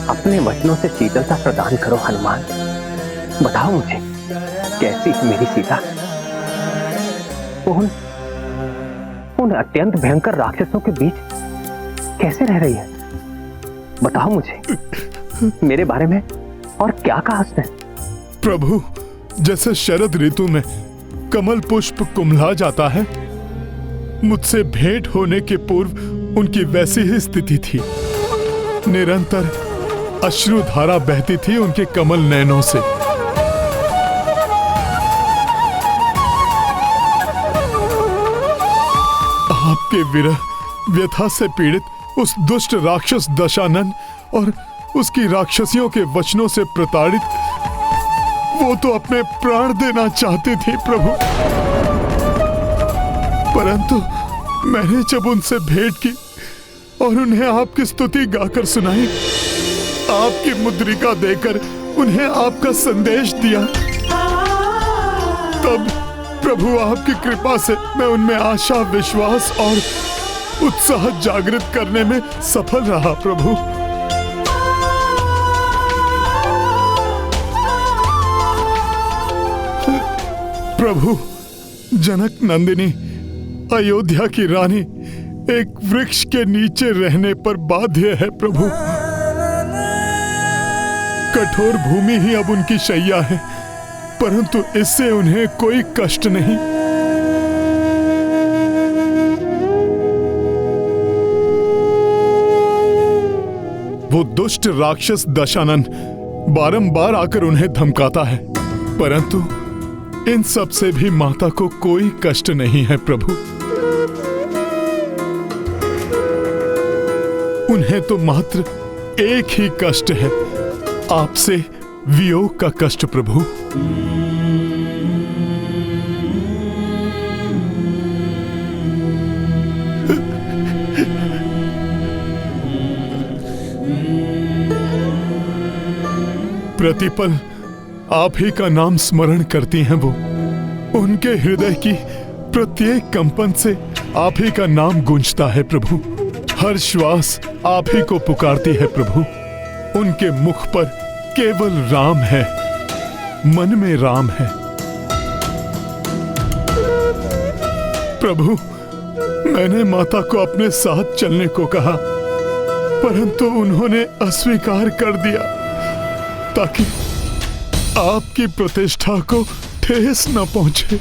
अपने वचनों से शीतलता प्रदान करो हनुमान। बताओ मुझे, कैसी है मेरी सीता? उन अत्यंत भयंकर राक्षसों के बीच कैसे रह रही है? बताओ मुझे, मेरे बारे में और क्या कहा उसने?
प्रभु, जैसे शरद ऋतु में कमल पुष्प कुम्हला जाता है, मुझसे भेंट होने के पूर्व उनकी वैसी ही स्थिति थी। निरंतर अश्रुधारा बहती थी उनके कमल नयनों से। आपके विरह व्यथा से पीड़ित उस दुष्ट राक्षस दशानन और उसकी राक्षसियों के वचनों से प्रताड़ित वो तो अपने प्राण देना चाहती थी प्रभु, परंतु मैंने जब उनसे भेंट की और उन्हें आपकी स्तुति गाकर सुनाई, आपकी मुद्रिका देकर उन्हें आपका संदेश दिया, तब प्रभु आपकी कृपा से मैं उनमें आशा, विश्वास और उत्साह जागृत करने में सफल रहा। प्रभु, प्रभु, जनक नंदिनी अयोध्या की रानी एक वृक्ष के नीचे रहने पर बाध्य है प्रभु। कठोर भूमि ही अब उनकी शैया है, परंतु इससे उन्हें कोई कष्ट नहीं। वो दुष्ट राक्षस दशानन बारंबार आकर उन्हें धमकाता है, परंतु इन सब से भी माता को कोई कष्ट नहीं है प्रभु। उन्हें तो मात्र एक ही कष्ट है, आपसे वियोग का कष्ट प्रभु। प्रतिपल आप ही का नाम स्मरण करती हैं वो। उनके हृदय की प्रत्येक कंपन से आप ही का नाम गूंजता है प्रभु। हर श्वास आप ही को पुकारती है प्रभु। उनके मुख पर केवल राम है, मन में राम है। प्रभु, मैंने माता को अपने साथ चलने को कहा, परंतु उन्होंने अस्वीकार कर दिया ताकि आपकी प्रतिष्ठा को ठेस न पहुंचे।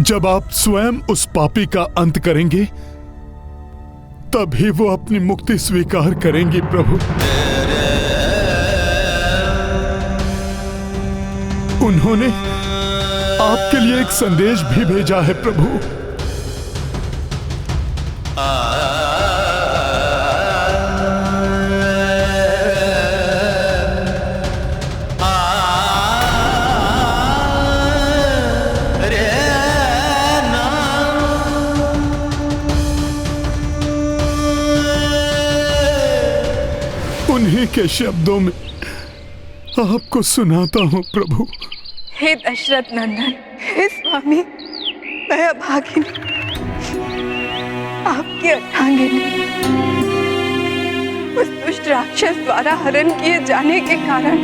जब आप स्वयं उस पापी का अंत करेंगे, तभी वो अपनी मुक्ति स्वीकार करेंगी प्रभु। उन्होंने आपके लिए एक संदेश भी भेजा है प्रभु। उन्हीं के शब्दों में आपको सुनाता हूँ प्रभु।
हे दशरथ नंदन, हे स्वामी, मैं अभागिनी, आपकी अर्धांगिनी, उस दुष्ट राक्षस द्वारा हरण किए जाने के कारण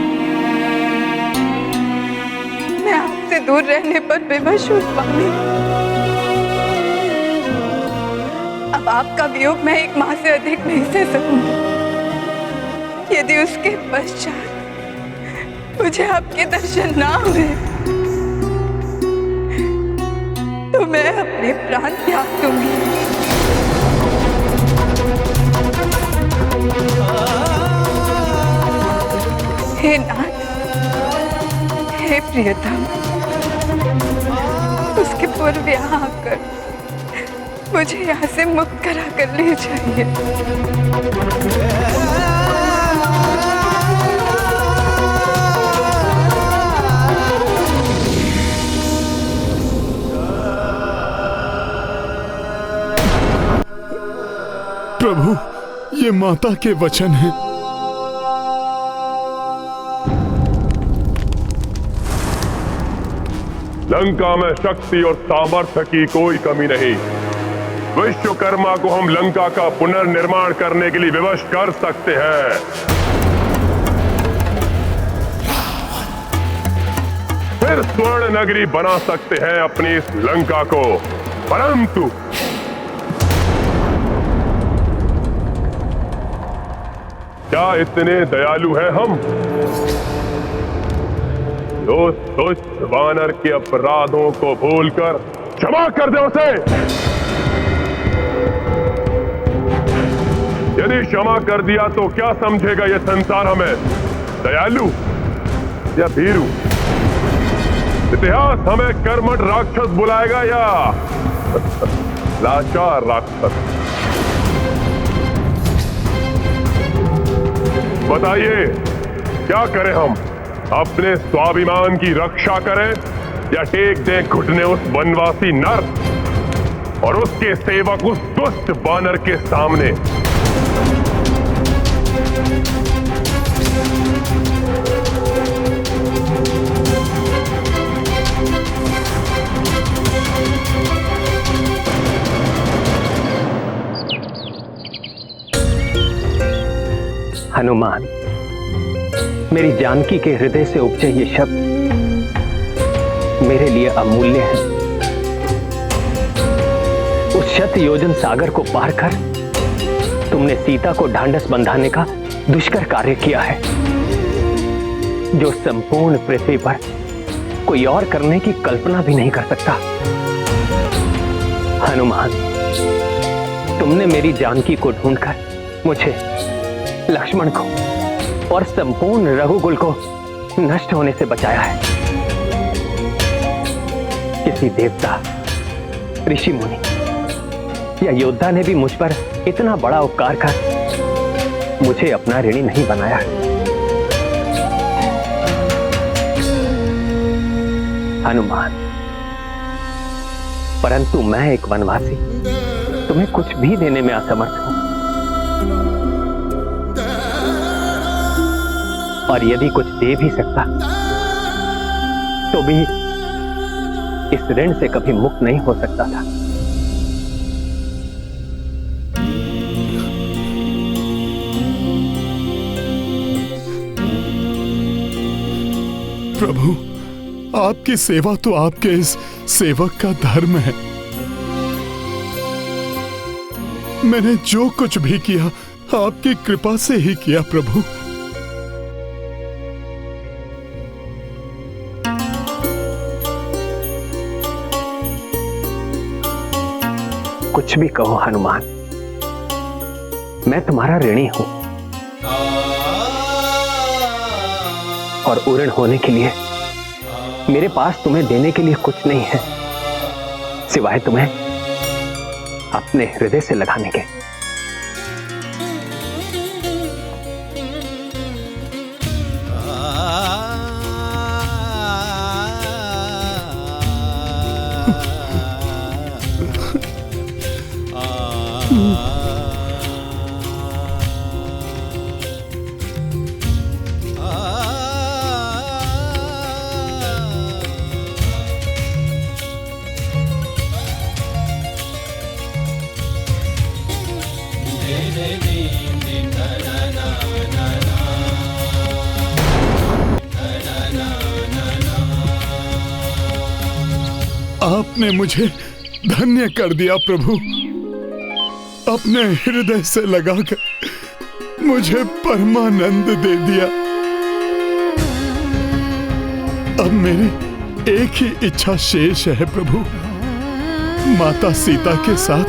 मैं आपसे दूर रहने पर विवश हूँ स्वामी। अब आपका वियोग मैं एक माह से अधिक नहीं सह सकूंगी। यदि उसके पश्चात मुझे आपके दर्शन ना हुए तो मैं अपने प्राण त्याग दूंगी। हे नाथ, हे प्रियतम, उसके पूर्व यहाँ आकर मुझे यहाँ से मुक्त करा कर ले जाइए।
प्रभु, ये माता के वचन हैं।
लंका में शक्ति और सामर्थ्य की कोई कमी नहीं। विश्वकर्मा को हम लंका का पुनर्निर्माण करने के लिए विवश कर सकते हैं। फिर स्वर्ण नगरी बना सकते हैं अपनी इस लंका को, परंतु क्या इतने दयालु हैं हम? उस दुष्ट वानर के अपराधों को भूलकर क्षमा कर दे उसे। यदि क्षमा कर दिया तो क्या समझेगा ये संसार हमें, दयालु या भीरू? इतिहास हमें कर्मठ राक्षस बुलाएगा या लाचार राक्षस? बताइए, क्या करें हम? अपने स्वाभिमान की रक्षा करें या टेक दें घुटने उस वनवासी नर और उसके सेवक उस दुष्ट वानर के सामने?
हनुमान, मेरी जानकी के हृदय से उपजे ये शब्द मेरे लिए अमूल्य है। उस शत योजन सागर को पार कर तुमने सीता को ढांढस बंधाने का दुष्कर कार्य किया है। जो संपूर्ण पृथ्वी पर कोई और करने की कल्पना भी नहीं कर सकता। हनुमान, तुमने मेरी जानकी को ढूंढकर मुझे, लक्ष्मण को और संपूर्ण रघुकुल को नष्ट होने से बचाया है। किसी देवता, ऋषि मुनि या योद्धा ने भी मुझ पर इतना बड़ा उपकार कर मुझे अपना ऋणी नहीं बनाया। हनुमान, परंतु मैं एक वनवासी तुम्हें कुछ भी देने में असमर्थ हूं, और यदि कुछ दे भी सकता तो भी इस ऋण से कभी मुक्त नहीं हो सकता था।
प्रभु, आपकी सेवा तो आपके इस सेवक का धर्म है। मैंने जो कुछ भी किया आपकी कृपा से ही किया प्रभु।
कुछ भी कहो हनुमान, मैं तुम्हारा ऋणी हूं, और ऋण होने के लिए मेरे पास तुम्हें देने के लिए कुछ नहीं है सिवाय तुम्हें अपने हृदय से लगाने के।
आपने मुझे धन्य कर दिया प्रभु। अपने हृदय से लगाकर मुझे परमानंद दे दिया। अब मेरी एक ही इच्छा शेष है प्रभु, माता सीता के साथ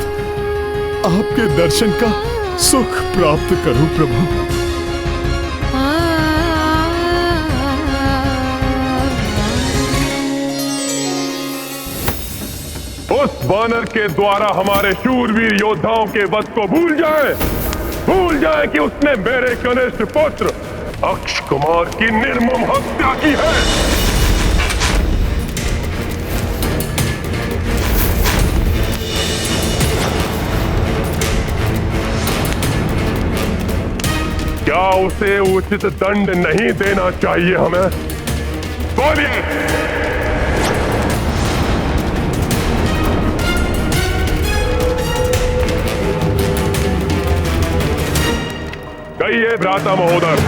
आपके दर्शन का सुख प्राप्त करूं प्रभु।
उस वानर के द्वारा हमारे शूरवीर योद्धाओं के वध को भूल जाए कि उसने मेरे कनिष्ठ पुत्र अक्ष कुमार की निर्मम हत्या की है। क्या उसे उचित दंड नहीं देना चाहिए हमें? बोलिए। कहिए भ्राता महोदर,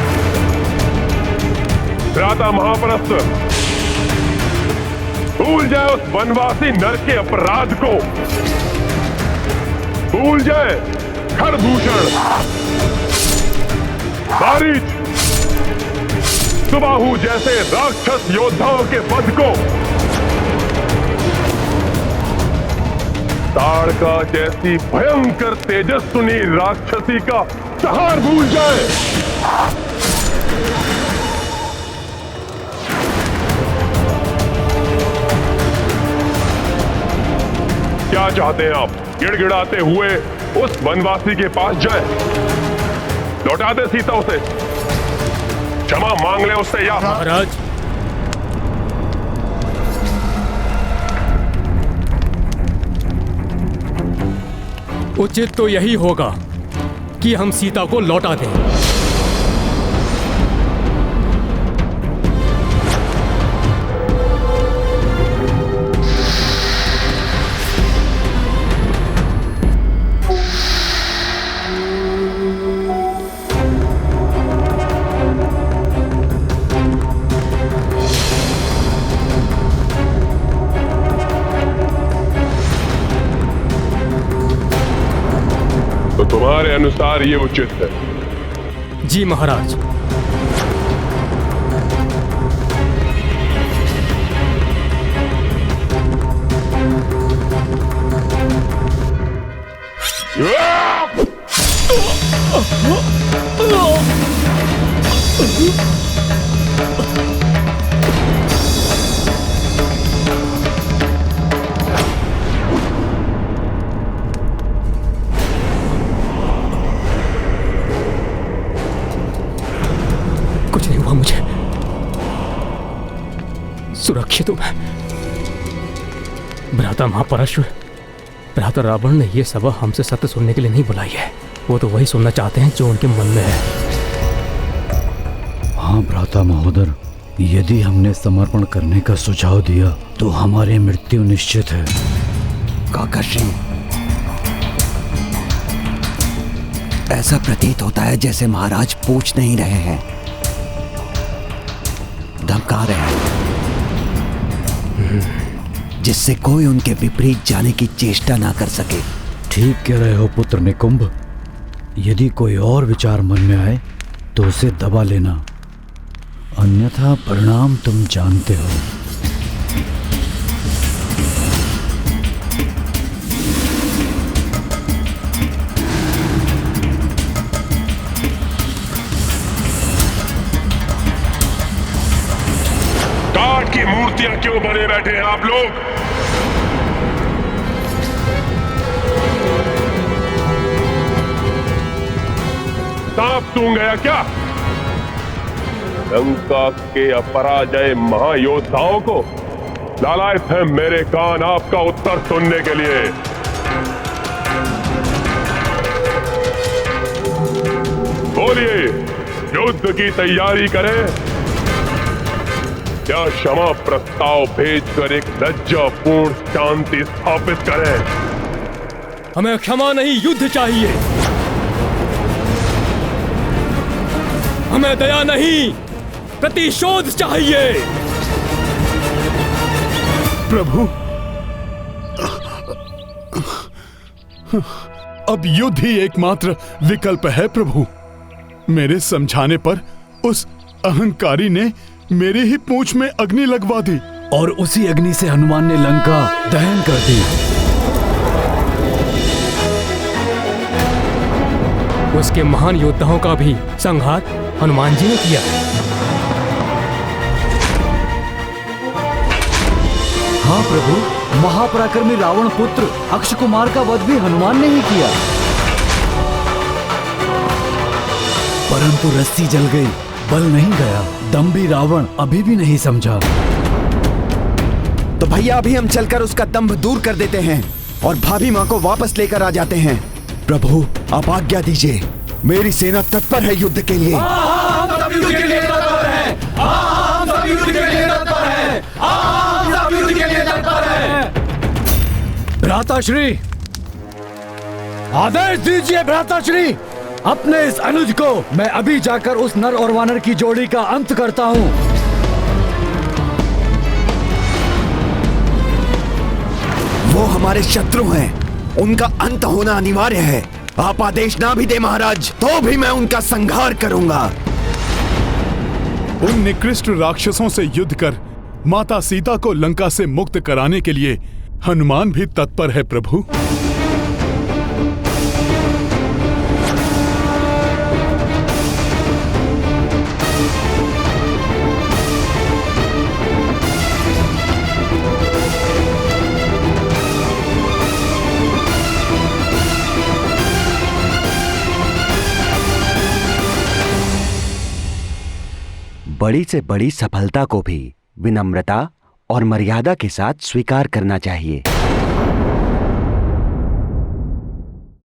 भ्राता महापरस्त, भूल जाए उस वनवासी नर के अपराध को, भूल जाए खरदूषण, बारिश, सुबाहु जैसे राक्षस योद्धाओं के वध को, ताड़का जैसी भयंकर तेजस्विनी राक्षसी का संहार भूल जाए। क्या चाहते हैं आप? गिड़गिड़ाते हुए उस वनवासी के पास जाए, लौटा दे सीता उसे, क्षमा मांग ले उससे, या
महाराज उचित तो यही होगा कि हम सीता को लौटा दें।
तुम्हारे अनुसार ये उचित है?
जी महाराज।
कुछ नहीं हुआ मुझे, सुरक्षित हूं मैं। भ्राता महापरशु, भ्राता रावण ने यह सभा हमसे सत्य सुनने के लिए नहीं बुलाई है। वो तो वही सुनना चाहते हैं जो उनके मन में है।
हाँ भ्राता महोदर, यदि हमने समर्पण करने का सुझाव दिया तो हमारी मृत्यु निश्चित है।
काकाश्री, ऐसा प्रतीत होता है जैसे महाराज पूछ नहीं रहे हैं, धमका रहे हैं, जिससे कोई उनके विपरीत जाने की चेष्टा ना कर सके।
ठीक कह रहे हो पुत्र निकुंभ। यदि कोई और विचार मन में आए तो उसे दबा लेना, अन्यथा परिणाम तुम जानते हो।
काठ की मूर्तियां क्यों बने बैठे हैं आप लोग? सांप सूंघ गया क्या? लंका के अपराजय महायोद्धाओं को लालायत है मेरे कान आपका उत्तर सुनने के लिए। बोलिए, युद्ध की तैयारी करें या क्षमा प्रस्ताव भेजकर एक लज्जापूर्ण शांति स्थापित करें?
हमें क्षमा नहीं, युद्ध चाहिए। हमें दया नहीं, प्रतिशोध चाहिए।
प्रभु, अब युद्ध ही एकमात्र विकल्प है प्रभु। मेरे समझाने पर उस अहंकारी ने मेरी ही पूंछ में अग्नि लगवा दी
और उसी अग्नि से हनुमान ने लंका दहन कर दी।
उसके महान योद्धाओं का भी संहार हनुमान जी ने किया।
हाँ प्रभु, महापराक्रमी रावण पुत्र अक्ष कुमार का वध भी हनुमान ने ही किया। परंतु रस्सी जल गई, बल नहीं गया। दंभी रावण अभी भी नहीं समझा।
तो भैया अभी हम चलकर उसका दंभ दूर कर देते हैं और भाभी माँ को वापस लेकर आ जाते हैं। प्रभु, आप आज्ञा दीजिए, मेरी सेना तत्पर है युद्ध के लिए।
हम सब युद्ध के लिए तत्पर हैं। हम सब युद्ध के लिए तत्पर हैं। हम सब युद्ध के लिए तत्पर हैं।
भ्राताश्री, आदेश दीजिए भ्राताश्री। अपने इस अनुज को मैं अभी जाकर उस नर और वानर की जोड़ी का अंत करता हूँ।
वो हमारे शत्रु हैं, उनका अंत होना अनिवार्य है। आप आदेश ना भी दे महाराज, तो भी मैं उनका संहार करूंगा।
उन निकृष्ट राक्षसों से युद्ध कर माता सीता को लंका से मुक्त कराने के लिए हनुमान भी तत्पर है प्रभु।
बड़ी से बड़ी सफलता को भी विनम्रता और मर्यादा के साथ स्वीकार करना चाहिए।